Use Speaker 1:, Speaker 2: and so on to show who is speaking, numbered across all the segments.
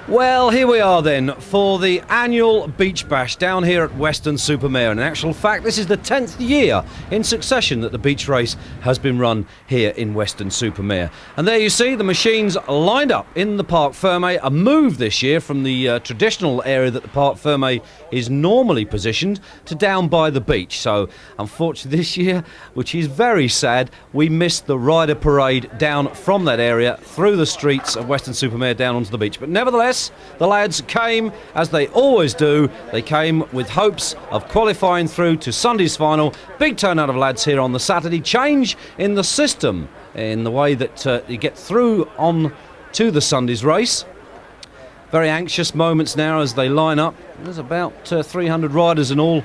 Speaker 1: Well, here we are then for the annual Beach Bash down here at Weston Supermare. In actual fact, this is the 10th year in succession that the beach race has been run here in Weston Supermare. And there you see the machines lined up in the Parc Fermé, a move this year from the traditional area that the Parc Fermé is normally positioned to down by the beach. So unfortunately this year, which is very sad, we missed the rider parade down from that area through the streets of Weston Supermare down onto the beach. But nevertheless, the lads came, as they always do, they came with hopes of qualifying through to Sunday's final. Big turnout of lads here on the Saturday. Change in the system in the way that you get through on to the Sunday's race. Very anxious moments now as they line up. There's about 300 riders in all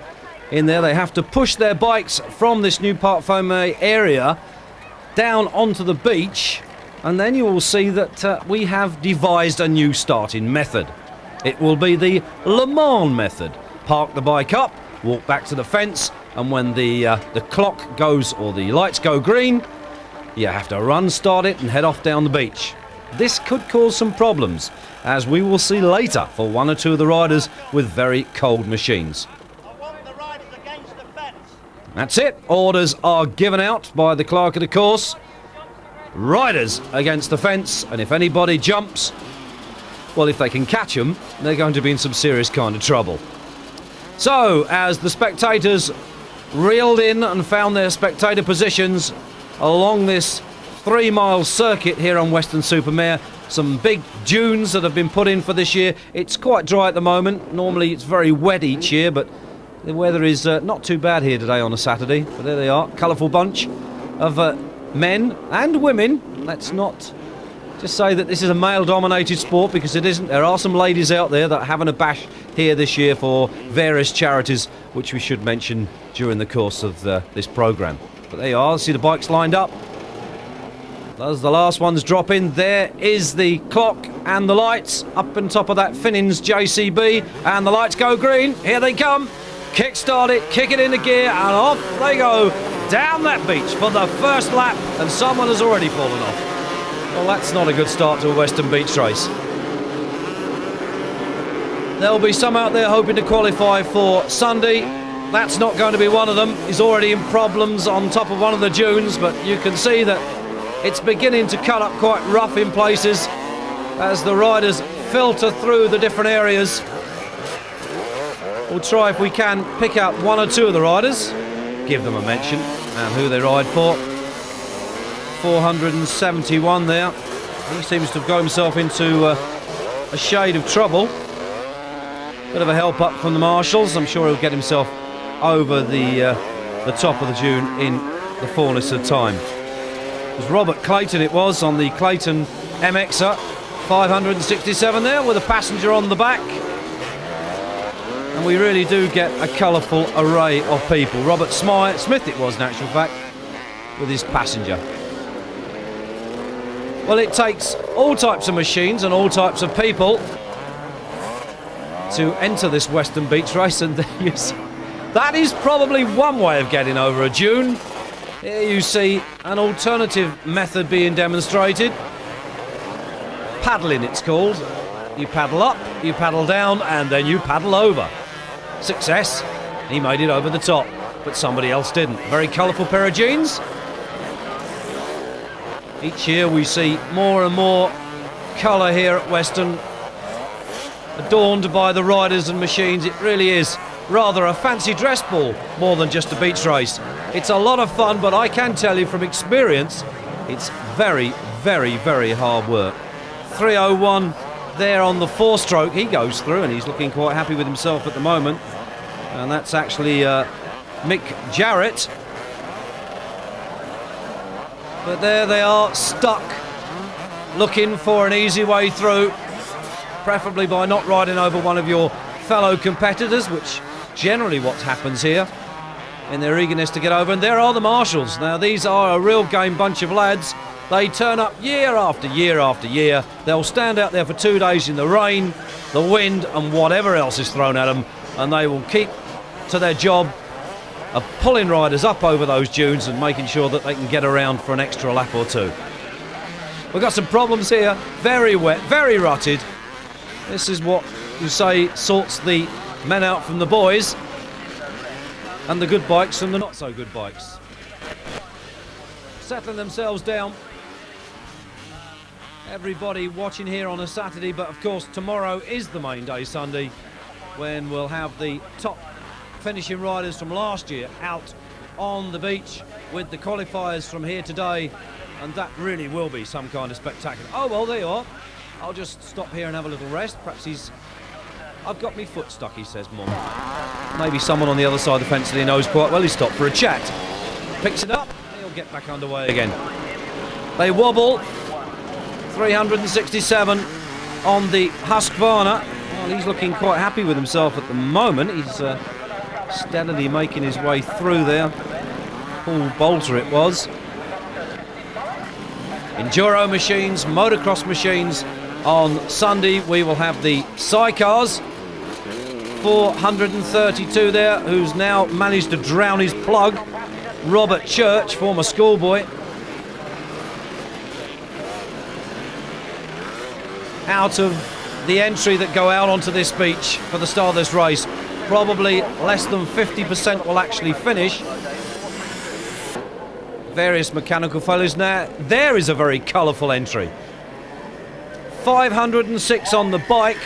Speaker 1: in there. They have to push their bikes from this new Parc Fermé area down onto the beach. And then you will see that we have devised a new starting method. It will be the Le Mans method. Park the bike up, walk back to the fence, and when the clock goes or the lights go green, you have to run, start it, and head off down the beach. This could cause some problems, as we will see later for one or two of the riders with very cold machines.
Speaker 2: I want the riders against the fence.
Speaker 1: That's it. Orders are given out by the clerk of the course. Riders against the fence, and if anybody jumps, well, if they can catch them, they're going to be in some serious kind of trouble. So, as the spectators reeled in and found their spectator positions along this 3-mile circuit here on Weston Supermare, some big dunes that have been put in for this year. It's quite dry at the moment. Normally it's very wet each year, but the weather is not too bad here today on a Saturday. But there they are, colourful bunch of men and women. Let's not just say that this is a male-dominated sport, because it isn't. There are some ladies out there that are having a bash here this year for various charities, which we should mention during the course of this programme. But there you are, see the bikes lined up. As the last ones drop in, there is the clock and the lights up on top of that Finnins JCB, and the lights go green. Here they come. Kick-start it, kick it into gear, and off they go down that beach for the first lap, and someone has already fallen off. Well, that's not a good start to a Western beach race. There'll be some out there hoping to qualify for Sunday. That's not going to be one of them. He's already in problems on top of one of the dunes, but you can see that it's beginning to cut up quite rough in places as the riders filter through the different areas. We'll try, if we can, pick out one or two of the riders, give them a mention and who they ride for. 471 there. He seems to have got himself into a shade of trouble. Bit of a help up from the marshals. I'm sure he'll get himself over the top of the dune in the fullness of time. It was Robert Clayton, it was, on the Clayton MXer. 567 there with a passenger on the back. And we really do get a colourful array of people. Robert Smith it was in actual fact, with his passenger. Well, it takes all types of machines and all types of people to enter this Western beach race, and that is probably one way of getting over a dune. Here you see an alternative method being demonstrated. Paddling it's called. You paddle up, you paddle down, and then you paddle over. Success. He made it over the top, but somebody else didn't. Very colourful pair of jeans. Each year we see more and more colour here at Weston, adorned by the riders and machines. It really is rather a fancy dress ball more than just a beach race. It's a lot of fun, but I can tell you from experience, it's very, very, very hard work. 301 there on the 4-stroke. He goes through and he's looking quite happy with himself at the moment. And that's actually Mick Jarrett. But there they are, stuck, looking for an easy way through, preferably by not riding over one of your fellow competitors, which generally what happens here in their eagerness to get over. And there are the marshals. Now these are a real game bunch of lads. They turn up year after year after year. They'll stand out there for 2 days in the rain, the wind, and whatever else is thrown at them, and they will keep to their job of pulling riders up over those dunes and making sure that they can get around for an extra lap or two. We've got some problems here. Very wet, very rutted. This is what you say sorts the men out from the boys and the good bikes from the not so good bikes. Settling themselves down. Everybody watching here on a Saturday, but of course tomorrow is the main day, Sunday, when we'll have the top finishing riders from last year out on the beach with the qualifiers from here today, and that really will be some kind of spectacular. Oh well, there you are. I'll just stop here and have a little rest. Perhaps I've got my foot stuck, he says, Mum. Maybe someone on the other side of the fence that he knows quite well. He stopped for a chat. Picks it up, he'll get back underway again. They wobble. 367 on the Husqvarna. Well, he's looking quite happy with himself at the moment. He's steadily making his way through there. Paul Bolter it was. Enduro machines, motocross machines. On Sunday we will have the sidecars. 432 there, who's now managed to drown his plug. Robert Church, former schoolboy. Out of the entry that go out onto this beach for the start of this race, probably less than 50% will actually finish. Various mechanical failures now. There is a very colourful entry. 506 on the bike.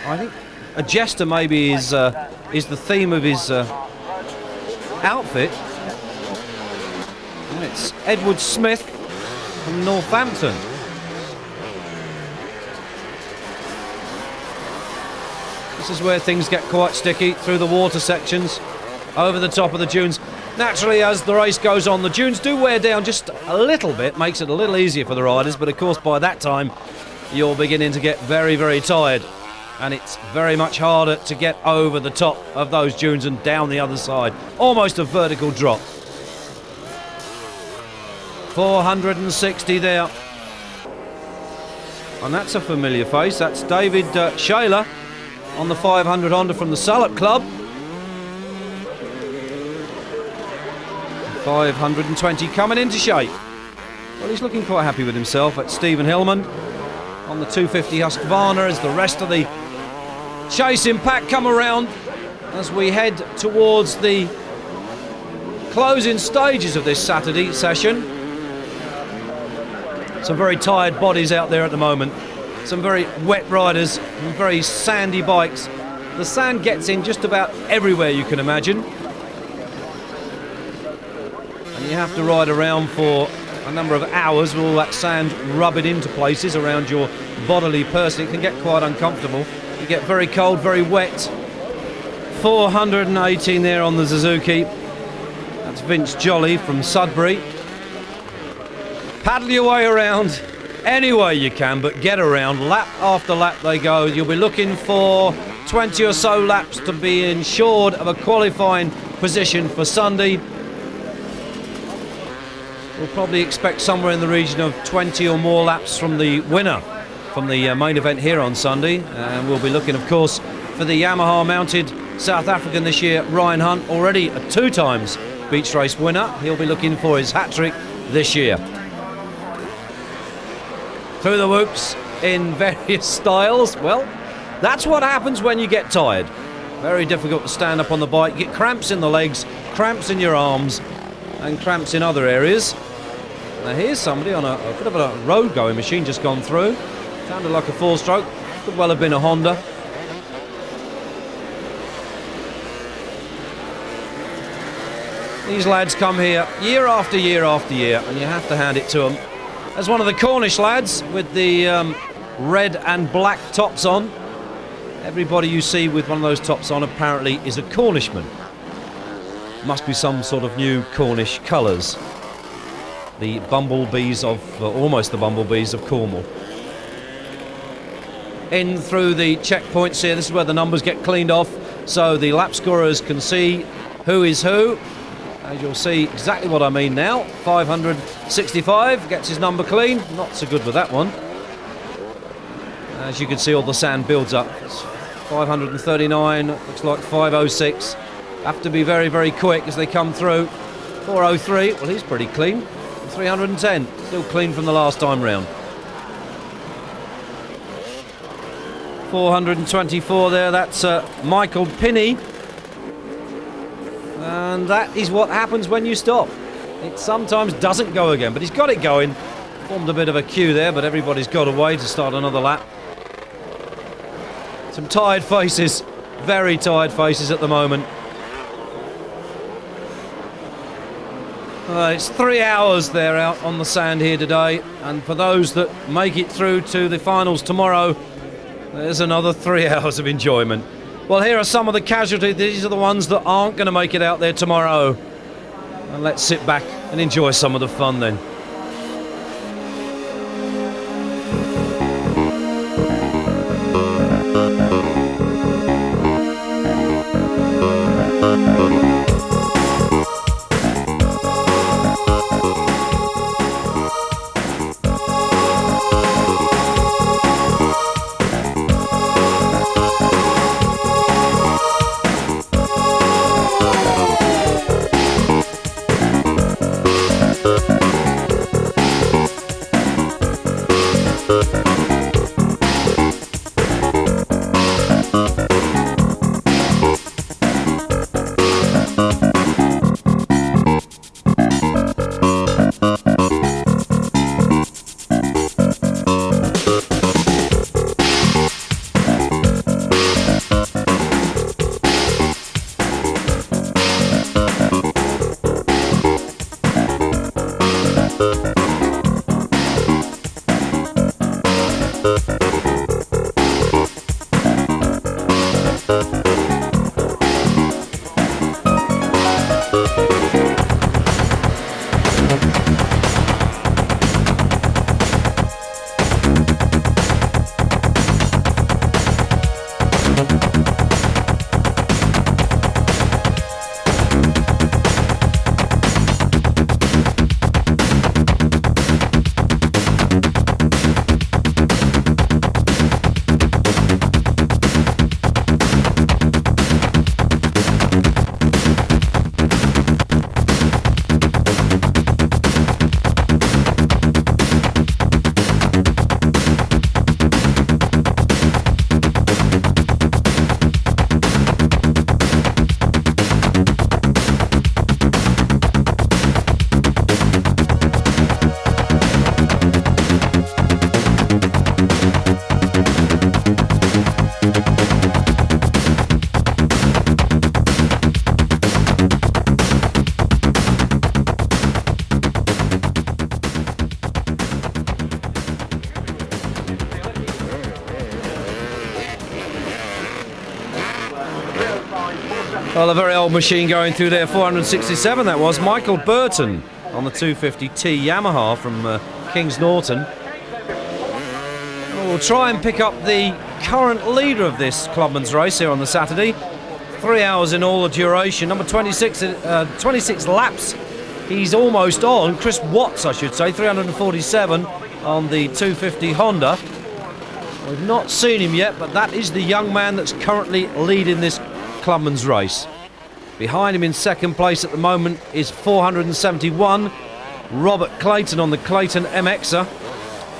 Speaker 1: I think a jester maybe is the theme of his outfit. And it's Edward Smith from Northampton. This is where things get quite sticky, through the water sections, over the top of the dunes. Naturally, as the race goes on, the dunes do wear down just a little bit, makes it a little easier for the riders, but of course by that time you're beginning to get very, very tired, and it's very much harder to get over the top of those dunes and down the other side. Almost a vertical drop. 460 there. And that's a familiar face. That's David Shaler on the 500 Honda from the Salop Club. 520 coming into shape. Well, he's looking quite happy with himself. At Stephen Hillman on the 250 Husqvarna as the rest of the chasing pack come around as we head towards the closing stages of this Saturday session. Some very tired bodies out there at the moment. Some very wet riders and very sandy bikes. The sand gets in just about everywhere you can imagine. And you have to ride around for a number of hours with all that sand rubbing into places around your bodily person. It can get quite uncomfortable. You get very cold, very wet. 418 there on the Suzuki. That's Vince Jolly from Sudbury. Paddle your way around any way you can, but get around. Lap after lap they go. You'll be looking for 20 or so laps to be ensured of a qualifying position for Sunday. We'll probably expect somewhere in the region of 20 or more laps from the winner from the main event here on Sunday. And we'll be looking, of course, for the Yamaha mounted South African this year, Ryan Hunt, already a 2 times beach race winner. He'll be looking for his hat-trick this year. Through the whoops in various styles. Well, that's what happens when you get tired. Very difficult to stand up on the bike. You get cramps in the legs, cramps in your arms, and cramps in other areas. Now here's somebody on a bit of a road-going machine just gone through. Sounded like a 4-stroke. Could well have been a Honda. These lads come here year after year after year, and you have to hand it to them. There's one of the Cornish lads with the red and black tops on. Everybody you see with one of those tops on apparently is a Cornishman. Must be some sort of new Cornish colours. The bumblebees of, almost the bumblebees of Cornwall. In through the checkpoints here, this is where the numbers get cleaned off, so the lap scorers can see who is who. As you'll see exactly what I mean now. 565 gets his number clean. Not so good with that one. As you can see, all the sand builds up. It's 539, looks like 506. Have to be very, very quick as they come through. 403, well, he's pretty clean. 310, still clean from the last time round. 424 there, that's Michael Pinney. And that is what happens when you stop. It sometimes doesn't go again, but he's got it going. Formed a bit of a queue there, but everybody's got away to start another lap. Some tired faces, very tired faces at the moment. It's 3 hours they're out on the sand here today, and for those that make it through to the finals tomorrow, there's another 3 hours of enjoyment. Well, here are some of the casualties. These are the ones that aren't going to make it out there tomorrow. And let's sit back and enjoy some of the fun then. Well, a very old machine going through there, 467 that was. Michael Burton on the 250T Yamaha from Kings Norton. We'll try and pick up the current leader of this clubman's race here on the Saturday. 3 hours in all the duration. Number 26, 26 laps. He's almost on. Chris Watts, I should say, 347 on the 250 Honda. We've not seen him yet, but that is the young man that's currently leading this clubman's race. Behind him in second place at the moment is 471 Robert Clayton on the Clayton MXer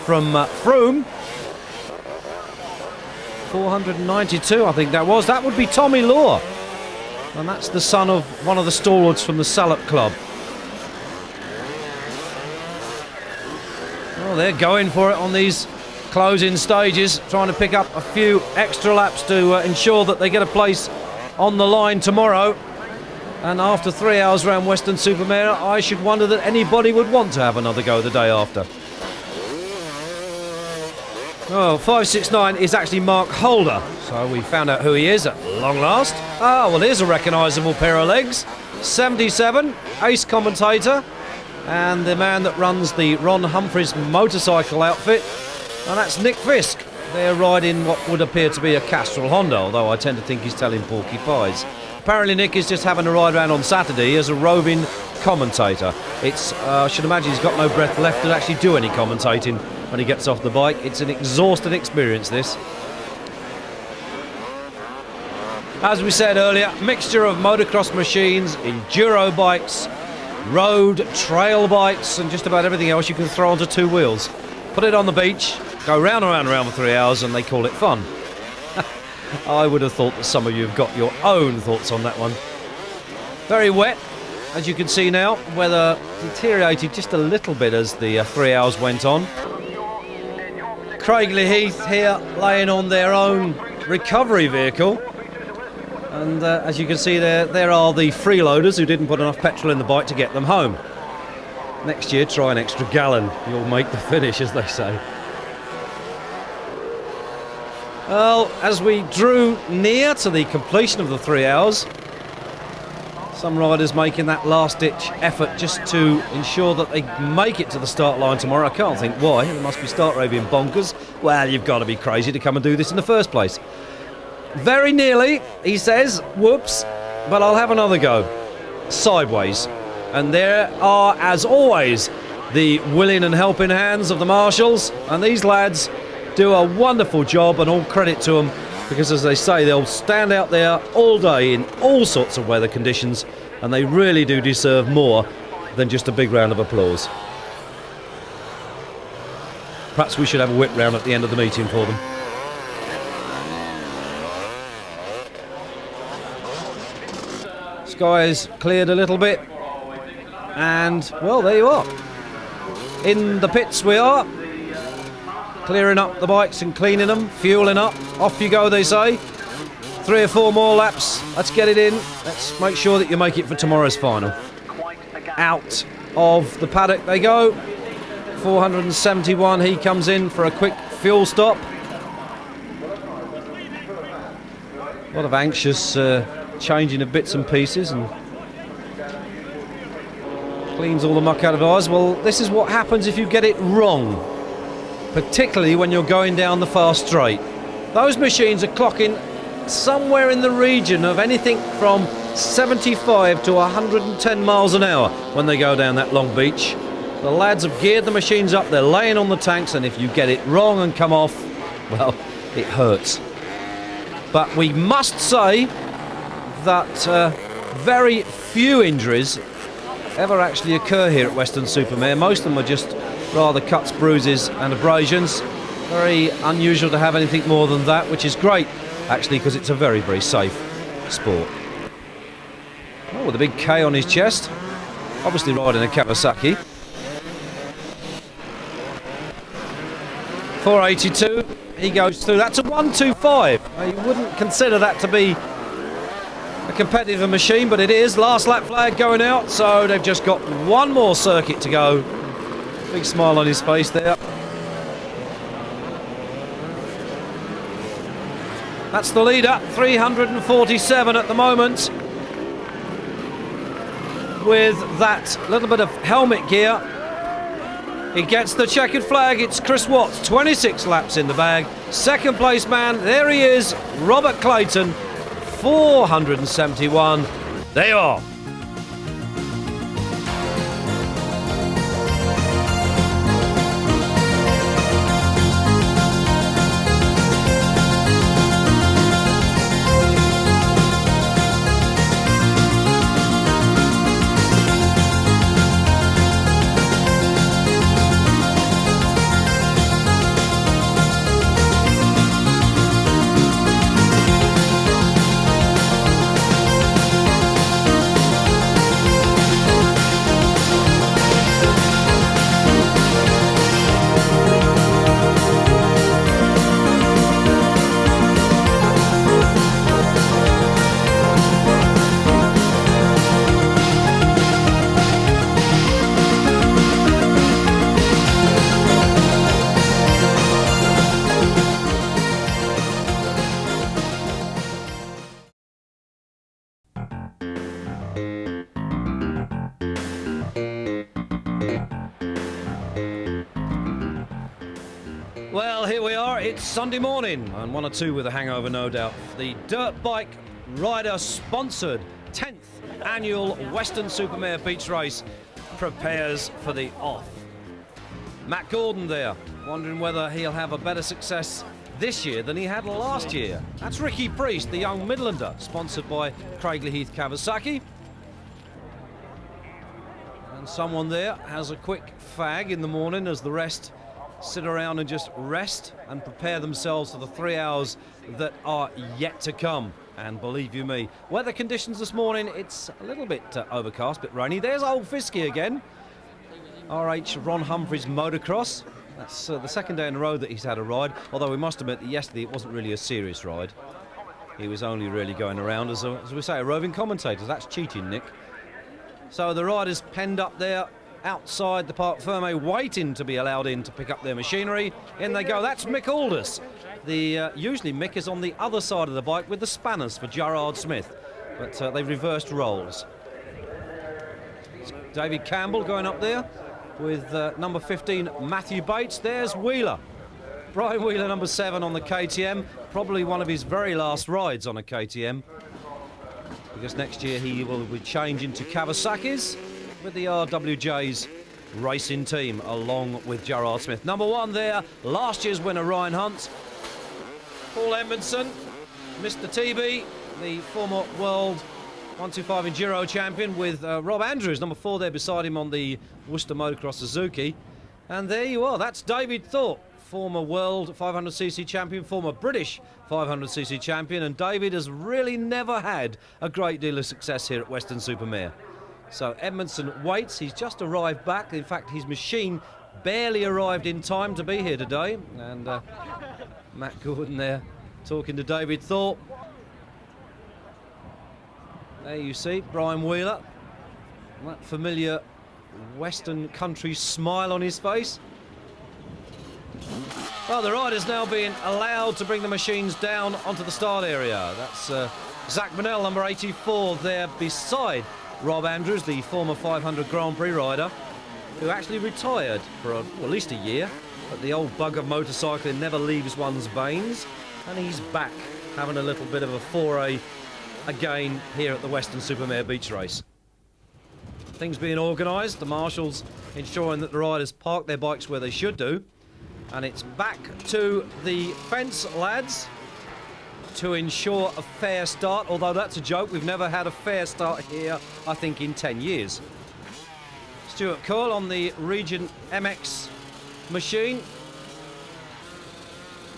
Speaker 1: from Froome. 492 I think that was. That would be Tommy Law, and that's the son of one of the stalwarts from the Salop Club. Well, they're going for it on these closing stages, trying to pick up a few extra laps to ensure that they get a place on the line tomorrow. And after 3 hours around Weston Supermare, I should wonder that anybody would want to have another go the day after. Oh, 569 is actually Mark Holder, so we found out who he is at long last. Ah, well, here's a recognisable pair of legs. 77, ace commentator, and the man that runs the Ron Humphries motorcycle outfit, and that's Nick Fisk. They're riding what would appear to be a Castrol Honda, although I tend to think he's telling porky pies. Apparently Nick is just having a ride around on Saturday as a roving commentator. I should imagine he's got no breath left to actually do any commentating when he gets off the bike. It's an exhausting experience, this. As we said earlier, mixture of motocross machines, enduro bikes, road, trail bikes, and just about everything else you can throw onto two wheels. Put it on the beach, go round and round and round for 3 hours, and they call it fun. I would have thought that some of you have got your own thoughts on that one. Very wet, as you can see now. Weather deteriorated just a little bit as the 3 hours went on. Craigley Heath here laying on their own recovery vehicle. And as you can see there are the freeloaders who didn't put enough petrol in the bike to get them home. Next year, try an extra gallon. You'll make the finish, as they say. Well, as we drew near to the completion of the 3 hours, some riders making that last-ditch effort just to ensure that they make it to the start line tomorrow. I can't think why. There must be start raving bonkers. Well, you've got to be crazy to come and do this in the first place. Very nearly, he says, whoops, but I'll have another go. Sideways. And there are, as always, the willing and helping hands of the marshals. And these lads do a wonderful job, and all credit to them, because as they say, they'll stand out there all day in all sorts of weather conditions, and they really do deserve more than just a big round of applause. Perhaps we should have a whip round at the end of the meeting for them. Skies cleared a little bit, and well, there you are. In the pits we are, clearing up the bikes and cleaning them, fueling up. Off you go, they say. 3 or 4 more laps. Let's get it in. Let's make sure that you make it for tomorrow's final. Out of the paddock they go. 471, he comes in for a quick fuel stop. A lot of anxious changing of bits and pieces, and cleans all the muck out of eyes. Well, this is what happens if you get it wrong, particularly when you're going down the fast straight. Those machines are clocking somewhere in the region of anything from 75 to 110 miles an hour when they go down that long beach. The lads have geared the machines up, they're laying on the tanks, and if you get it wrong and come off, well, it hurts. But we must say that very few injuries ever actually occur here at Weston Supermare. Most of them are just rather cuts, bruises and abrasions. Very unusual to have anything more than that, which is great actually, because it's a very, very safe sport. Oh, with a big K on his chest, obviously riding a Kawasaki. 482, he goes through. That's a 125. You wouldn't consider that to be a competitive machine, but it is. Last lap flag going out, so they've just got one more circuit to go. Big smile on his face there. That's the leader, 347 at the moment. With that little bit of helmet gear, he gets the checkered flag. It's Chris Watts, 26 laps in the bag. Second place man, there he is, Robert Clayton, 471. There you are. Well, here we are. It's Sunday morning, and 1 or 2 with a hangover, no doubt. The Dirt Bike Rider sponsored 10th annual Weston Supermare Beach Race prepares for the off. Matt Gordon there, wondering whether he'll have a better success this year than he had last year. That's Ricky Priest, the young Midlander, sponsored by Craigley Heath Kawasaki. And someone there has a quick fag in the morning as the rest sit around and just rest and prepare themselves for the 3 hours that are yet to come. And believe you me, weather conditions this morning, it's a little bit overcast, a bit rainy. There's old Fisky again. RH Ron Humphrey's motocross. That's the second day in a row that he's had a ride, although we must admit that yesterday it wasn't really a serious ride. He was only really going around as we say, a roving commentator. That's cheating, Nick. So the riders penned up there outside the Parc Fermé, waiting to be allowed in to pick up their machinery. In they go. That's Mick Aldous. Usually Mick is on the other side of the bike with the spanners for Gerard Smith, but they've reversed roles. It's David Campbell going up there with number 15 Matthew Bates. There's Wheeler. Brian Wheeler, number 7 on the KTM. Probably one of his very last rides on a KTM, because next year he will be changing to Kawasaki's with the RWJ's racing team along with Gerard Smith. Number 1 there, last year's winner Ryan Hunt. Paul Edmondson, Mr. TB, the former world 125 Enduro champion, with Rob Andrews, number 4 there beside him on the Worcester Motocross Suzuki. And there you are, that's David Thorpe, former world 500cc champion, former British 500cc champion, and David has really never had a great deal of success here at Weston Supermare. So Edmondson waits, he's just arrived back. In fact, his machine barely arrived in time to be here today. And Matt Gordon there talking to David Thorpe. There you see Brian Wheeler, that familiar Western country smile on his face. Well, the rider's now being allowed to bring the machines down onto the start area. That's Zach Bonnell, number 84, there beside Rob Andrews, the former 500 Grand Prix rider, who actually retired for at least a year. But the old bug of motorcycling never leaves one's veins, and he's back having a little bit of a foray again here at the Western Supermare Beach Race. Things being organised, the marshals ensuring that the riders park their bikes where they should do. And it's back to the fence lads to ensure a fair start, although that's a joke. We've never had a fair start here, I think, in 10 years. Stuart Cole on the Region MX machine,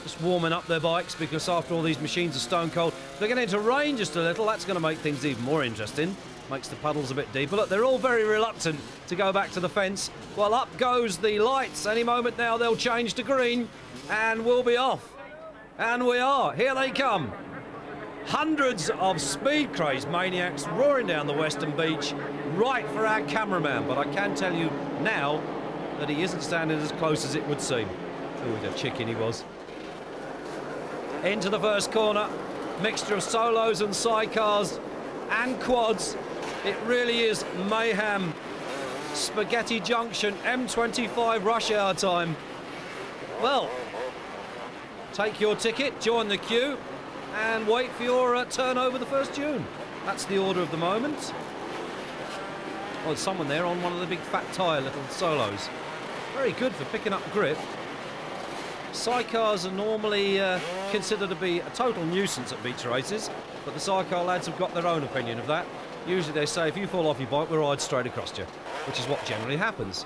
Speaker 1: just warming up their bikes, because after all, these machines are stone cold. They're getting into rain just a little. That's going to make things even more interesting. Makes the puddles a bit deeper. Look, they're all very reluctant to go back to the fence. Well, up goes the lights. Any moment now they'll change to green and we'll be off. And we are. Here they come. Hundreds of speed crazed maniacs roaring down the Western Beach, right for our cameraman. But I can tell you now that he isn't standing as close as it would seem. Oh, what a chicken he was. Into the first corner. Mixture of solos and sidecars and quads. It really is mayhem. Spaghetti Junction, M25 rush hour time. Well, take your ticket, join the queue, and wait for your turn over the first tune. That's the order of the moment. Oh, there's someone there on one of the big fat tyre little solos. Very good for picking up grip. Sidecars are normally considered to be a total nuisance at beach races, but the sidecar lads have got their own opinion of that. Usually they say, if you fall off your bike, we'll ride straight across you, which is what generally happens.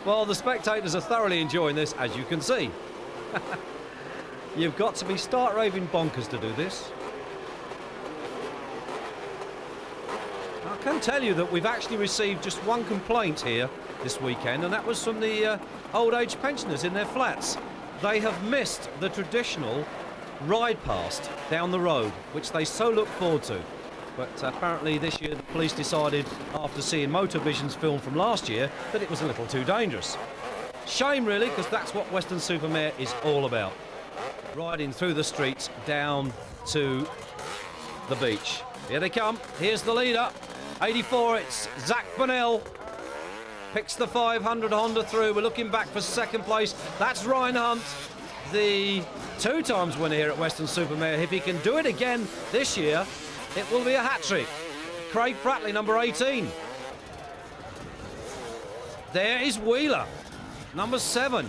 Speaker 1: Well, the spectators are thoroughly enjoying this, as you can see. You've got to be stark raving bonkers to do this. I can tell you that we've actually received just one complaint here this weekend, and that was from the old age pensioners in their flats. They have missed the traditional ride past down the road, which they so look forward to. But apparently this year the police decided, after seeing Moto Vision's film from last year, that it was a little too dangerous. Shame really, because that's what Western Supermare is all about. Riding through the streets down to the beach. Here they come, here's the leader. 84, it's Zach Bonnell. Picks the 500 Honda through. We're looking back for second place. That's Ryan Hunt, the 2 times winner here at Western Supermare. If he can do it again this year, it will be a hat-trick. Craig Pratley, number 18. There is Wheeler, number 7.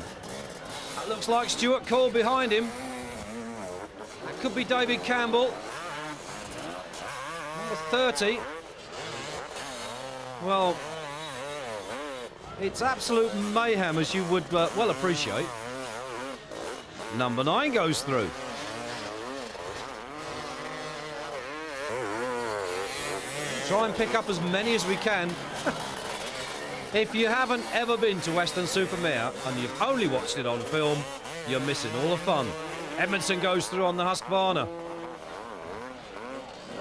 Speaker 1: That looks like Stuart Cole behind him. That could be David Campbell. Number 30. Well, it's absolute mayhem, as you would well appreciate. Number 9 goes through. Try and pick up as many as we can. If you haven't ever been to Weston Supermare and you've only watched it on film, you're missing all the fun. Edmondson goes through on the Husqvarna.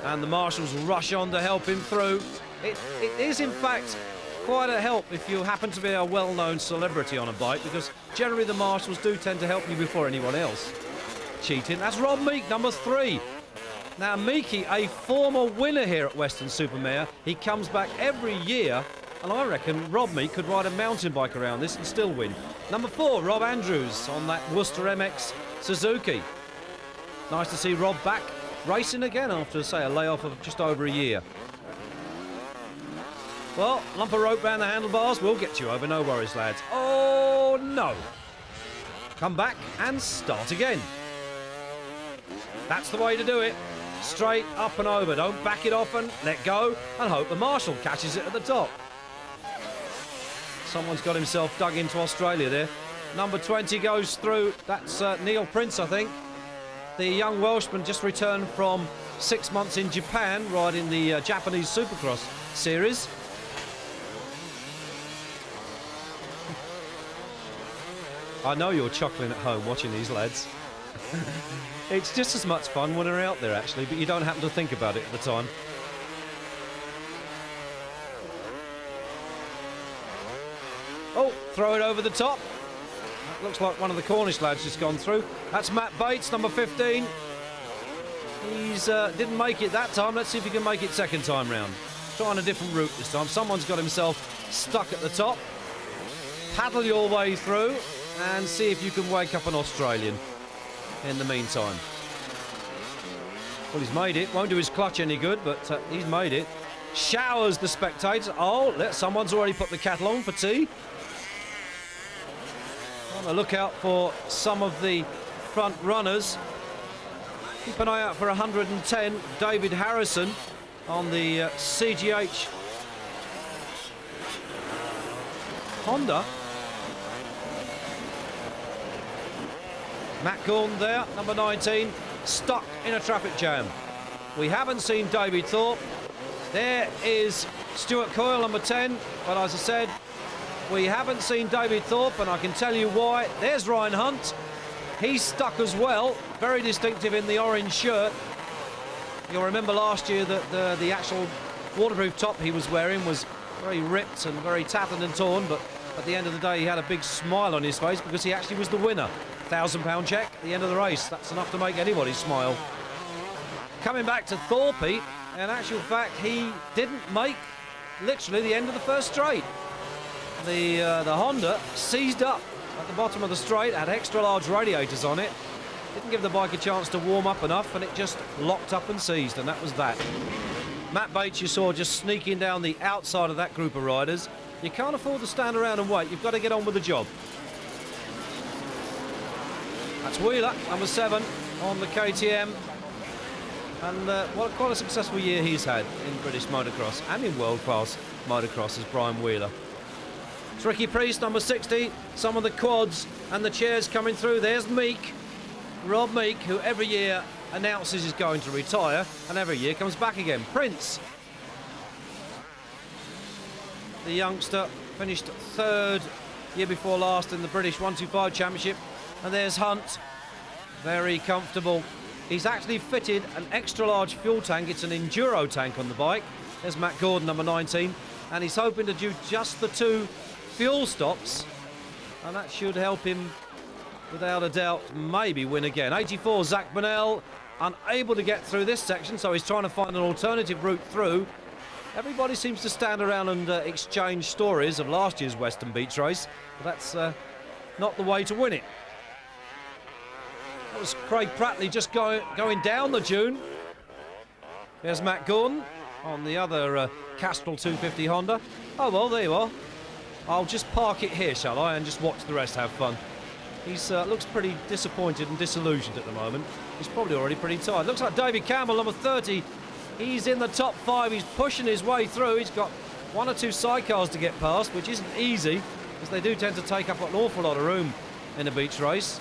Speaker 1: And the marshals rush on to help him through. It is, in fact, quite a help if you happen to be a well-known celebrity on a bike, because generally the marshals do tend to help you before anyone else. Cheating. That's Rob Meek, number 3. Now, Meekie, a former winner here at Weston Supermare, he comes back every year, and I reckon Rob Meek could ride a mountain bike around this and still win. Number 4, Rob Andrews on that Worcester MX Suzuki. Nice to see Rob back racing again after, say, a layoff of just over a year. Well, lump of rope round the handlebars, we'll get you over, no worries, lads. Oh, no. Come back and start again. That's the way to do it. Straight up and over. Don't back it off and let go and hope the marshal catches it at the top. Someone's got himself dug into Australia there. Number 20 goes through. That's Neil Prince, I think. The young Welshman just returned from 6 months in Japan, riding the Japanese Supercross series. I know you're chuckling at home watching these lads. It's just as much fun when they're out there, actually, but you don't happen to think about it at the time. Oh, throw it over the top. That looks like one of the Cornish lads just gone through. That's Matt Bates, number 15. He's didn't make it that time. Let's see if he can make it second time round. Trying a different route this time. Someone's got himself stuck at the top. Paddle your way through and see if you can wake up an Australian in the meantime. Well, he's made it. Won't do his clutch any good, but he's made it. Showers the spectators. Oh, someone's already put the kettle on for tea. On the lookout for some of the front runners. Keep an eye out for 110, David Harrison on the CGH Honda. Matt Gordon there, number 19, stuck in a traffic jam. We haven't seen David Thorpe. There is Stuart Coyle, number 10, but as I said, we haven't seen David Thorpe, and I can tell you why. There's Ryan Hunt. He's stuck as well, very distinctive in the orange shirt. You'll remember last year that the actual waterproof top he was wearing was very ripped and very tattered and torn, but at the end of the day he had a big smile on his face because he actually was the winner. £1,000 check at the end of the race. That's enough to make anybody smile. Coming back to Thorpe, in actual fact, he didn't make literally the end of the first straight. The Honda seized up at the bottom of the straight, had extra large radiators on it. Didn't give the bike a chance to warm up enough, and it just locked up and seized, and that was that. Matt Bates, you saw just sneaking down the outside of that group of riders. You can't afford to stand around and wait. You've got to get on with the job. That's Wheeler, number 7, on the KTM. And quite a successful year he's had in British motocross and in world-class motocross as Brian Wheeler. It's Ricky Priest, number 60. Some of the quads and the chairs coming through. There's Meek, Rob Meek, who every year announces he's going to retire and every year comes back again. Prince, the youngster, finished 3rd year before last in the British 125 Championship. And there's Hunt, very comfortable. He's actually fitted an extra large fuel tank. It's an enduro tank on the bike. There's Matt Gordon, number 19, and he's hoping to do just the 2 fuel stops, and that should help him without a doubt maybe win again. 84, Zach Bonnell, unable to get through this section, so he's trying to find an alternative route through. Everybody seems to stand around and exchange stories of last year's Western Beach race, but that's not the way to win it. That was Craig Prattley just going down the dune. There's Matt Gordon on the other Castrol 250 Honda. Oh well, there you are. I'll just park it here, shall I, and just watch the rest have fun. He's looks pretty disappointed and disillusioned at the moment. He's probably already pretty tired. Looks like David Campbell, number 30. He's in the top 5. He's pushing his way through. He's got 1 or 2 sidecars to get past, which isn't easy, because they do tend to take up an awful lot of room in a beach race.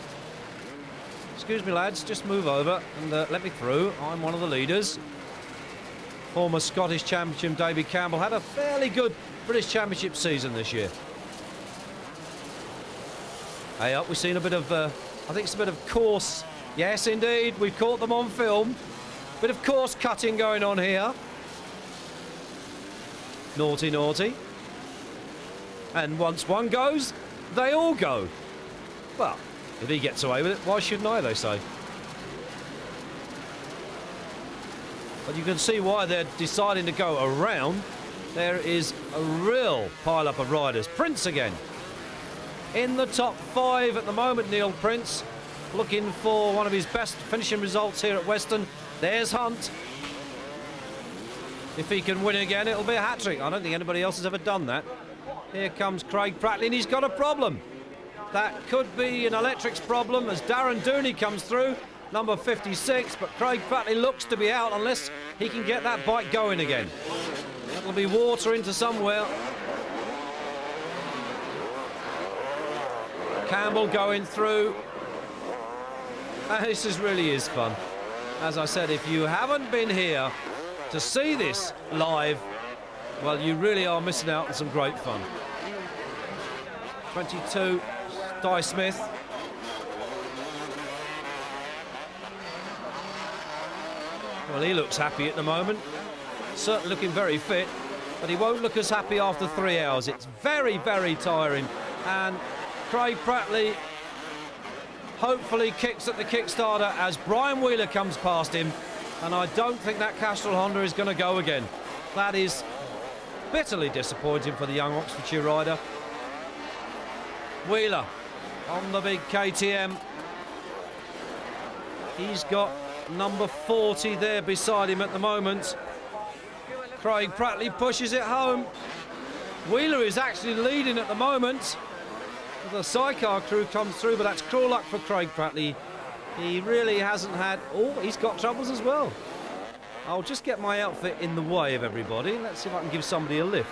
Speaker 1: Excuse me, lads, just move over and let me through. I'm one of the leaders. Former Scottish champion David Campbell had a fairly good British Championship season this year. Hey up, we've seen a bit of, I think it's a bit of course. Yes, indeed, we've caught them on film. Bit of course cutting going on here. Naughty, naughty. And once one goes, they all go. Well, if he gets away with it, why shouldn't I, they say. But you can see why they're deciding to go around. There is a real pile-up of riders. Prince again. In the top 5 at the moment, Neil Prince. Looking for one of his best finishing results here at Weston. There's Hunt. If he can win again, it'll be a hat-trick. I don't think anybody else has ever done that. Here comes Craig Pratley, and he's got a problem. That could be an electrics problem as Darren Dooney comes through, number 56, but Craig Pratley looks to be out unless he can get that bike going again. That'll be water into somewhere. Campbell going through. This really is fun. As I said, if you haven't been here to see this live, well, you really are missing out on some great fun. 22, Di Smith. Well, he looks happy at the moment. Certainly looking very fit, but he won't look as happy after 3 hours. It's very, very tiring. And Craig Pratley hopefully kicks at the Kickstarter as Brian Wheeler comes past him. And I don't think that Castrol Honda is going to go again. That is bitterly disappointing for the young Oxfordshire rider. Wheeler on the big KTM. He's got number 40 there beside him at the moment. Craig Pratley pushes it home. Wheeler is actually leading at the moment. The sidecar crew comes through, but that's cruel luck for Craig Pratley. He really hasn't had... Oh, he's got troubles as well. I'll just get my outfit in the way of everybody. Let's see if I can give somebody a lift.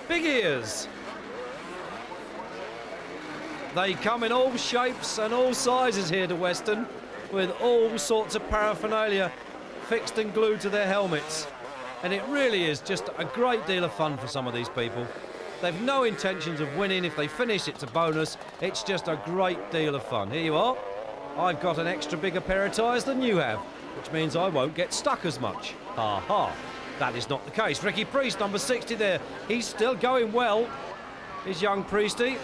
Speaker 1: Big ears. They come in all shapes and all sizes here to Weston, with all sorts of paraphernalia fixed and glued to their helmets. And it really is just a great deal of fun for some of these people. They've no intentions of winning. If they finish, it's a bonus. It's just a great deal of fun. Here you are. I've got an extra bigger pair of tyres than you have, which means I won't get stuck as much. Ha ha. That is not the case. Ricky Priest, number 60 there. He's still going well, is young Priesty.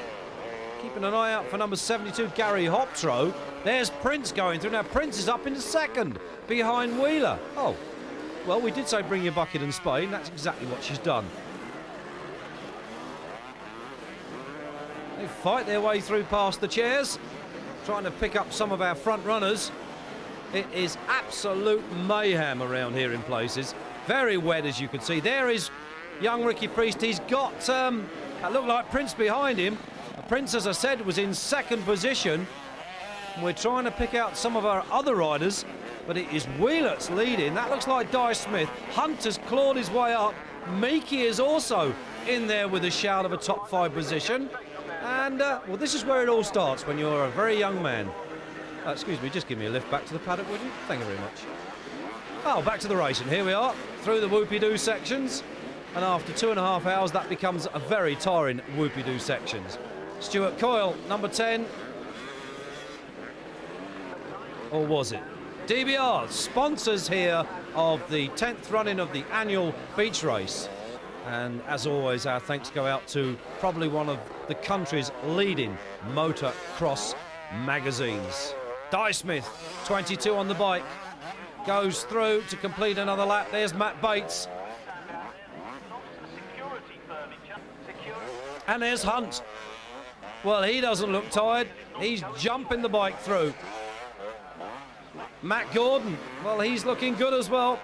Speaker 1: Keeping an eye out for number 72, Gary Hoptrow. There's Prince going through. Now Prince is up into second, behind Wheeler. Oh, well, we did say bring your bucket and spade. That's exactly what she's done. They fight their way through past the chairs, trying to pick up some of our front runners. It is absolute mayhem around here in places. Very wet, as you can see. There is young Ricky Priest. He's got, that looked like Prince behind him. Prince, as I said, was in second position. We're trying to pick out some of our other riders, but it is Wheeler that's leading. That looks like Di Smith. Hunt has clawed his way up. Meekie is also in there with a shout of a top 5 position. And, well, this is where it all starts when you're a very young man. Excuse me, just give me a lift back to the paddock, would you? Thank you very much. Oh, back to the racing. Here we are, through the whoopie-doo sections. And after 2.5 hours, that becomes a very tiring whoopie-doo sections. Stuart Coyle, number 10. Or was it? DBR, sponsors here of the 10th running of the annual beach race. And as always, our thanks go out to probably one of the country's leading motocross magazines. Di Smith, 22 on the bike, goes through to complete another lap. There's Matt Bates. And there's Hunt. Well, he doesn't look tired. He's jumping the bike through. Matt Gordon, well, he's looking good as well.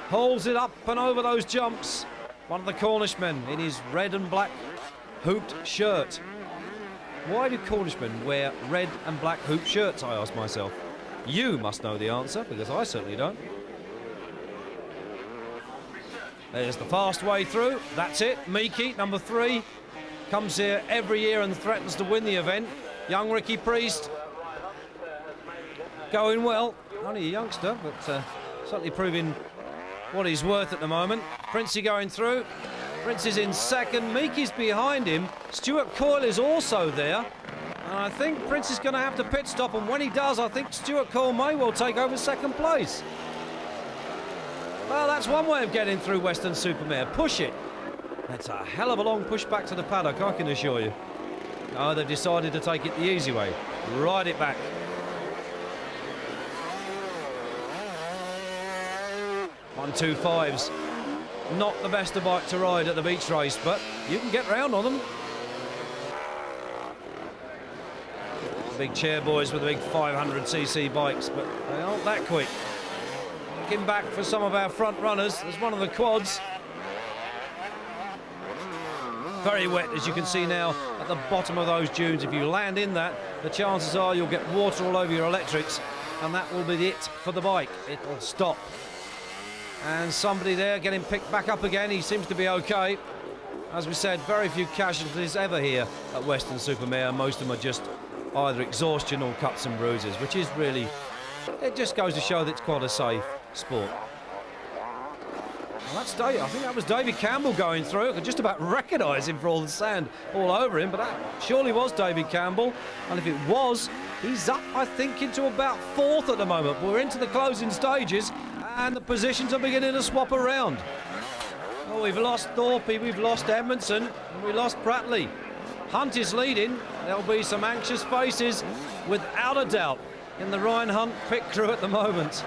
Speaker 1: Holds it up and over those jumps. One of the Cornishmen in his red and black hooped shirt. Why do Cornishmen wear red and black hooped shirts, I ask myself. You must know the answer, because I certainly don't. There's the fast way through. That's it. Meekie, number 3, comes here every year and threatens to win the event. Young Ricky Priest. going well. Only a youngster, but certainly proving what he's worth at the moment. Princey going through. Prince is in second. Meekie's behind him. Stuart Coyle is also there. And I think Prince is going to have to pit stop, and when he does, I think Stuart Coyle may well take over second place. Well, that's one way of getting through Weston Supermare. Push it. That's a hell of a long push back to the paddock, I can assure you. Oh, they've decided to take it the easy way. Ride it back. One, 2, 5s. Not the best of bike to ride at the beach race, but you can get round on them. Big chair boys with the big 500cc bikes, but they aren't that quick. Looking back for some of our front runners, there's one of the quads. Very wet, as you can see now, at the bottom of those dunes. If you land in that, the chances are you'll get water all over your electrics, and that will be it for the bike. It'll stop. And somebody there getting picked back up again. He seems to be okay. As we said, very few casualties ever here at Weston Supermare. Most of them are just either exhaustion or cuts and bruises, which is really, it just goes to show that it's quite a safe sport. Well, that's Dave. I think that was David Campbell going through. I could just about recognise him for all the sand all over him, but that surely was David Campbell. And if it was, he's up, I think, into about 4th at the moment. We're into the closing stages, and the positions are beginning to swap around. Oh, we've lost Thorpe, we've lost Edmondson, and we lost Pratley. Hunt is leading. There'll be some anxious faces, without a doubt, in the Ryan Hunt pit crew at the moment.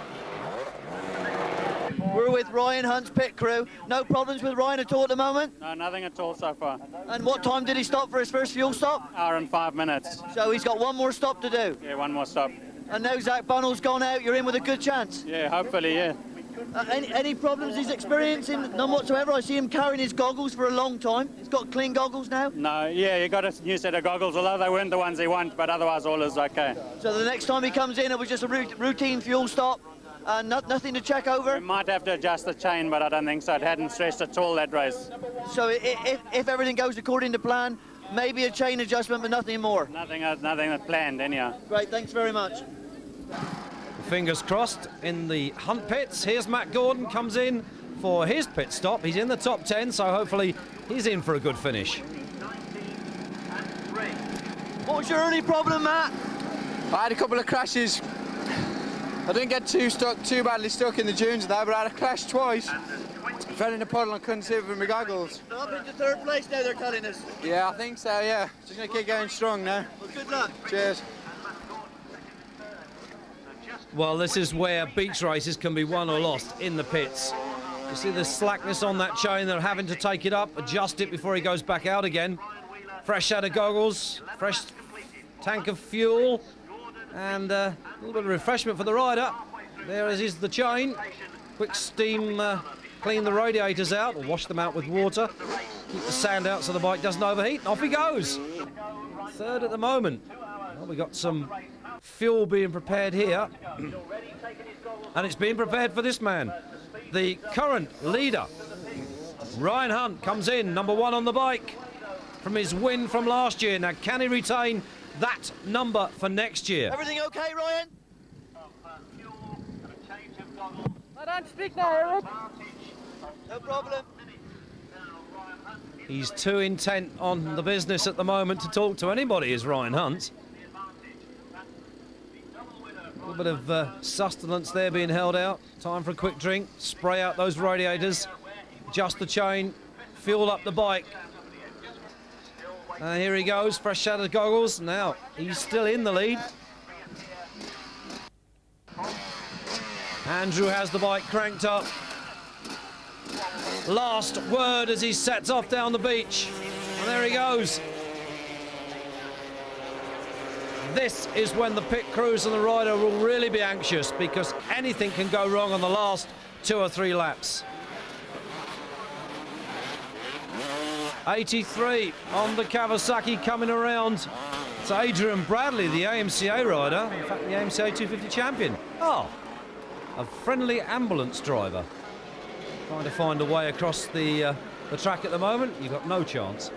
Speaker 3: We're with Ryan Hunt's pit crew. No problems with Ryan at all at the moment?
Speaker 4: No, nothing at all so far.
Speaker 3: And what time did he stop for his first fuel stop?
Speaker 4: Hour and 5 minutes.
Speaker 3: So he's got one more stop to do.
Speaker 4: Yeah, one more stop.
Speaker 3: And now Zach Bunnell's gone out, you're in with a good chance.
Speaker 4: Yeah, hopefully, yeah.
Speaker 3: Any problems he's experiencing? None whatsoever. I see him carrying his goggles for a long time. He's got clean goggles now.
Speaker 4: No, yeah, you got a new set of goggles, although they weren't the ones he wanted, but otherwise all is okay.
Speaker 3: So the next time he comes in, it was just a routine fuel stop and nothing to check over?
Speaker 4: We might have to adjust the chain, but I don't think so. It hadn't stressed at all that race.
Speaker 3: So if everything goes according to plan, maybe a chain adjustment, but nothing more?
Speaker 4: Nothing planned, anyhow.
Speaker 3: Great, thanks very much.
Speaker 1: Fingers crossed in the Hunt pits. Here's Matt Gordon, comes in for his pit stop. He's in the top 10, so hopefully he's in for a good finish.
Speaker 3: What was your early problem, Matt?
Speaker 5: I had a couple of crashes. I didn't get too badly stuck in the dunes there, but I had a crash twice. Fell in a puddle and couldn't see it with my goggles.
Speaker 3: Up into 3rd place now, they're telling us.
Speaker 5: Yeah, I think so, yeah. Just going to keep going strong now.
Speaker 3: Well, good luck.
Speaker 5: Cheers.
Speaker 1: Well, this is where beach races can be won or lost, in the pits. You see the slackness on that chain. They're having to take it up, adjust it before he goes back out again. Fresh set of goggles, fresh tank of fuel, and a little bit of refreshment for the rider. There is the chain. Quick steam, clean the radiators out, or wash them out with water. Keep the sand out so the bike doesn't overheat, and off he goes. 3rd at the moment. Well, we got some fuel being prepared here, and it's being prepared for this man, the current leader. Ryan Hunt comes in, number 1 on the bike from his win from last year. Now, can he retain that number for next year?
Speaker 3: Everything okay, Ryan?
Speaker 6: I don't speak now, Eric.
Speaker 3: No problem.
Speaker 1: He's too intent on the business at the moment to talk to anybody, is Ryan Hunt. A little bit of sustenance there being held out. Time for a quick drink. Spray out those radiators. Adjust the chain. Fuel up the bike. And here he goes. Fresh set of goggles. Now, he's still in the lead. Andrew has the bike cranked up. Last word as he sets off down the beach. And there he goes. This is when the pit crews and the rider will really be anxious, because anything can go wrong on the last 2 or 3 laps. 83 on the Kawasaki coming around. It's Adrian Bradley, the AMCA rider, in fact the AMCA 250 champion. Oh, a friendly ambulance driver. Trying to find a way across the track at the moment. You've got no chance.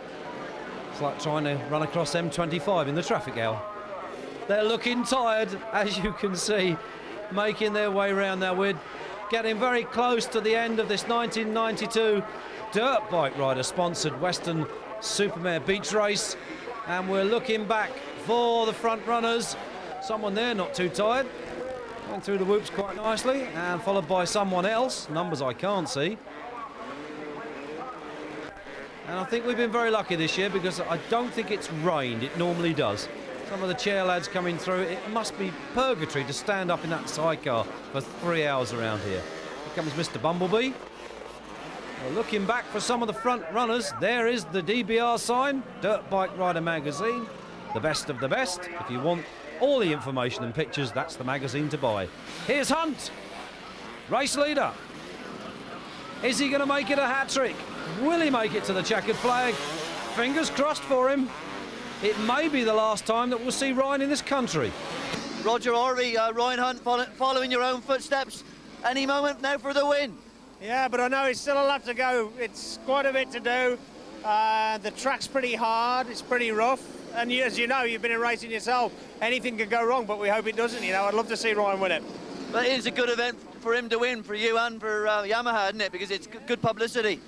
Speaker 1: It's like trying to run across M25 in the traffic hour. They're looking tired, as you can see, making their way round now. We're getting very close to the end of this 1992 dirt bike rider sponsored Weston Supermare Beach Race, and we're looking back for the front runners. Someone there not too tired, going through the whoops quite nicely, and followed by someone else, numbers I can't see. And I think we've been very lucky this year because I don't think it's rained. It normally does. Some of the chair lads coming through, it must be purgatory to stand up in that sidecar for 3 hours around here. Here comes Mr. Bumblebee. Well, looking back for some of the front runners, there is the DBR sign, Dirt Bike Rider magazine, the best of the best. If you want all the information and pictures, that's the magazine to buy. Here's Hunt, race leader. Is he going to make it a hat-trick? Will he make it to the checkered flag? Fingers crossed for him. It may be the last time that we'll see Ryan in this country.
Speaker 3: Roger Harvey, Ryan Hunt following your own footsteps. Any moment now for the win.
Speaker 2: Yeah, but I know it's still a lot to go. It's quite a bit to do. The track's pretty hard, it's pretty rough. And as you know, you've been in racing yourself. Anything can go wrong, but we hope it doesn't. You know, I'd love to see Ryan win it.
Speaker 3: But it is a good event for him to win, for you and for Yamaha, isn't it? Because it's good publicity.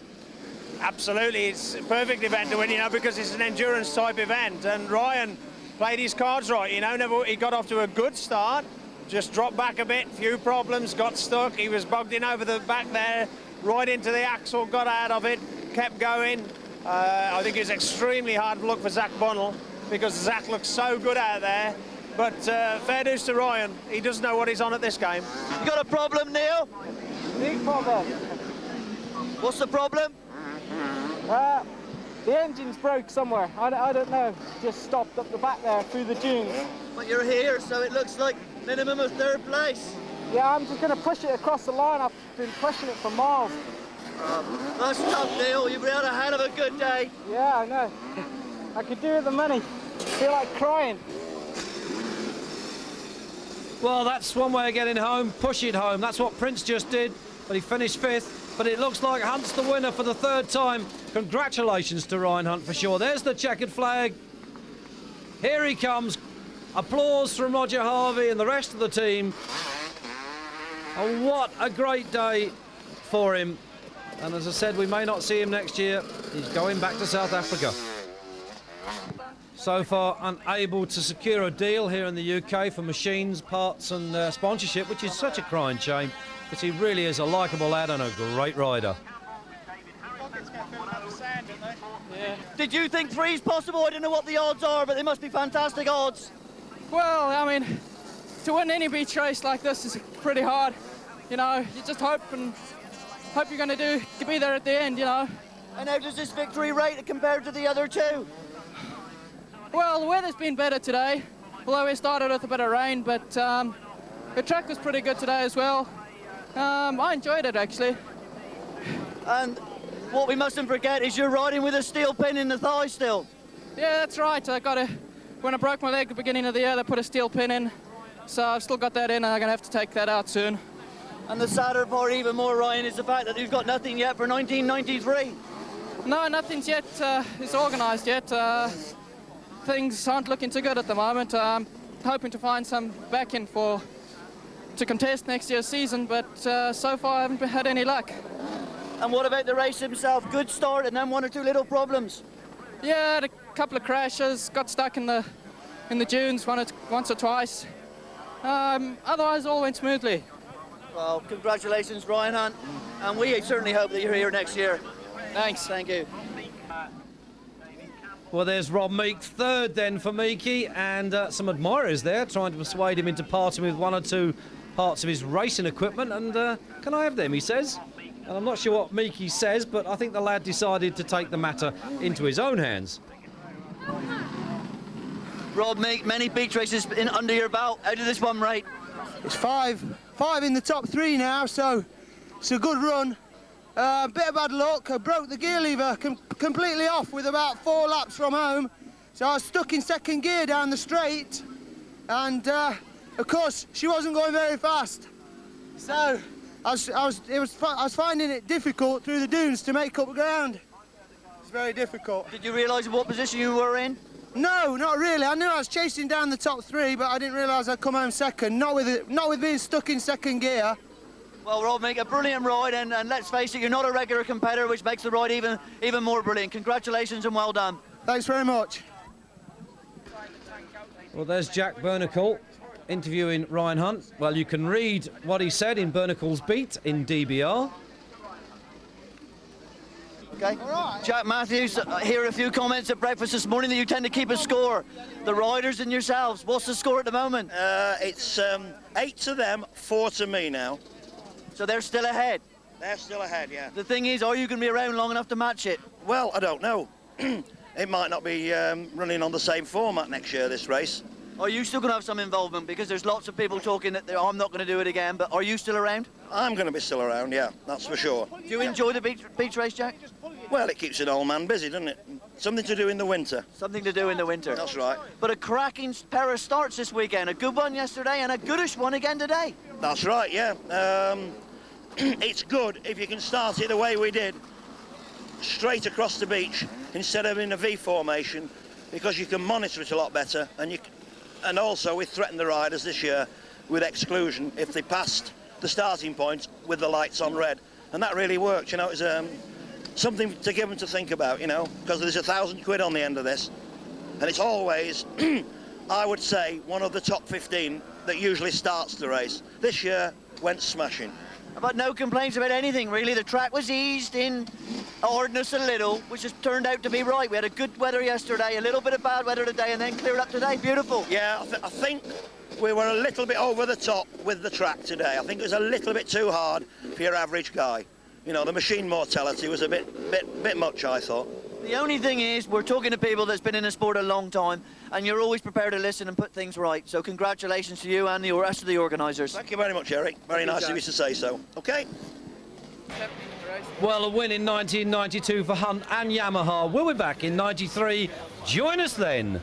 Speaker 2: Absolutely, it's a perfect event to win, you know, because it's an endurance type event. And Ryan played his cards right, you know, he got off to a good start, just dropped back a bit, few problems, got stuck. He was bogged in over the back there, right into the axle, got out of it, kept going. I think it's extremely hard luck for Zach Bunnell because Zach looks so good out there. But fair dues to Ryan, he does know what he's on at this game.
Speaker 3: You got a problem, Neil?
Speaker 6: Big problem.
Speaker 3: What's the problem?
Speaker 6: The engine's broke somewhere. I don't know. Just stopped up the back there through the dunes.
Speaker 3: But you're here, so it looks like minimum of third place.
Speaker 6: Yeah, I'm just going to push it across the line. I've been pushing it for miles.
Speaker 3: That's tough, Neil. You've had a hell of a good day.
Speaker 6: Yeah, I know. I could do with the money. Feel like crying.
Speaker 1: Well, that's one way of getting home, push it home. That's what Prince just did, but he finished 5th. But it looks like Hunt's the winner for the 3rd time. Congratulations to Ryan Hunt for sure. There's the checkered flag. Here he comes. Applause from Roger Harvey and the rest of the team. And what a great day for him. And as I said, we may not see him next year. He's going back to South Africa. So far unable to secure a deal here in the UK for machines, parts and sponsorship, which is such a crying shame because he really is a likeable lad and a great rider.
Speaker 3: Did you think 3's possible? I don't know what the odds are, but they must be fantastic odds.
Speaker 6: Well, I mean, to win any beach race like this is pretty hard. You know, you just hope you're going to be there at the end, you know.
Speaker 3: And how does this victory rate compare to the other two?
Speaker 6: Well, the weather's been better today, although we started with a bit of rain, but the track was pretty good today as well. I enjoyed it, actually.
Speaker 3: And what we mustn't forget is you're riding with a steel pin in the thigh still.
Speaker 6: Yeah, that's right. When I broke my leg at the beginning of the year, they put a steel pin in, so I've still got that in, and I'm going to have to take that out soon.
Speaker 3: And the sadder part even more, Ryan, is the fact that you've got nothing yet for 1993.
Speaker 6: No, nothing's yet is organised yet. Things aren't looking too good at the moment. I'm hoping to find some backing to contest next year's season, but so far I haven't had any luck.
Speaker 3: And what about the race himself? Good start and then 1 or 2 little problems.
Speaker 6: Yeah, I had a couple of crashes, got stuck in the dunes once or twice. Otherwise, all went smoothly.
Speaker 3: Well, congratulations, Ryan Hunt, and we certainly hope that you're here next year.
Speaker 6: Thanks.
Speaker 3: Thank you.
Speaker 1: Well, there's Rob Meek, 3rd then for Meekie, and some admirers there trying to persuade him into parting with 1 or 2 parts of his racing equipment. And can I have them, he says. And I'm not sure what Meekie says, but I think the lad decided to take the matter into his own hands.
Speaker 3: Rob Meek, many beach races under your belt. How did this one rate?
Speaker 7: It's five in the top 3 now, so it's a good run. Bit of bad luck. I broke the gear lever completely off with about 4 laps from home, so I was stuck in 2nd gear down the straight, and of course she wasn't going very fast. So I was finding it difficult through the dunes to make up ground. It's very difficult.
Speaker 3: Did you realise what position you were in?
Speaker 7: No, not really. I knew I was chasing down the top three, but I didn't realise I'd come home second. Not with being stuck in second gear.
Speaker 3: Well, Rob, make a brilliant ride, and let's face it, you're not a regular competitor, which makes the ride even more brilliant. Congratulations and well done.
Speaker 7: Thanks very much.
Speaker 1: Well, there's Jack Bernacle interviewing Ryan Hunt. Well, you can read what he said in Bernacle's beat in DBR.
Speaker 3: Okay. Jack Matthews, hear a few comments at breakfast this morning that you tend to keep a score. The riders and yourselves, what's the score at the moment?
Speaker 8: It's 8 to them, 4 to me now.
Speaker 3: So they're still ahead?
Speaker 8: They're still ahead, yeah.
Speaker 3: The thing is, are you going to be around long enough to match it?
Speaker 8: Well, I don't know. It might not be running on the same format next year, this race.
Speaker 3: Are you still going to have some involvement? Because there's lots of people talking that I'm not going to do it again, but are you still around?
Speaker 8: I'm going to be still around, yeah, that's for sure.
Speaker 3: Do you enjoy the beach race, Jack?
Speaker 8: Well, it keeps an old man busy, doesn't it? Something to do in the winter.
Speaker 3: Something to do in the winter.
Speaker 8: That's right.
Speaker 3: But a cracking pair of starts this weekend. A good one yesterday and a goodish one again today.
Speaker 8: That's right, yeah. It's good if you can start it the way we did, straight across the beach instead of in a V formation, because you can monitor it a lot better, and also we threatened the riders this year with exclusion if they passed the starting point with the lights on red, and that really worked. You know, it was something to give them to think about, you know, because there's £1,000 on the end of this, and it's always, I would say, one of the top 15 that usually starts the race. This year went smashing.
Speaker 3: But no complaints about anything, really. The track was eased in hardness a little, which has turned out to be right. We had a good weather yesterday, a little bit of bad weather today, and then cleared up today. Beautiful.
Speaker 8: Yeah, I think we were a little bit over the top with the track today. I think it was a little bit too hard for your average guy. You know, the machine mortality was a bit much, I thought.
Speaker 3: The only thing is, we're talking to people that's been in the sport a long time, and you're always prepared to listen and put things right. So congratulations to you and the rest of the organisers.
Speaker 8: Thank you very much, Eric. Very nice of you to say so. Okay.
Speaker 1: Well, a win in 1992 for Hunt and Yamaha. We'll be back in 93. Join us then.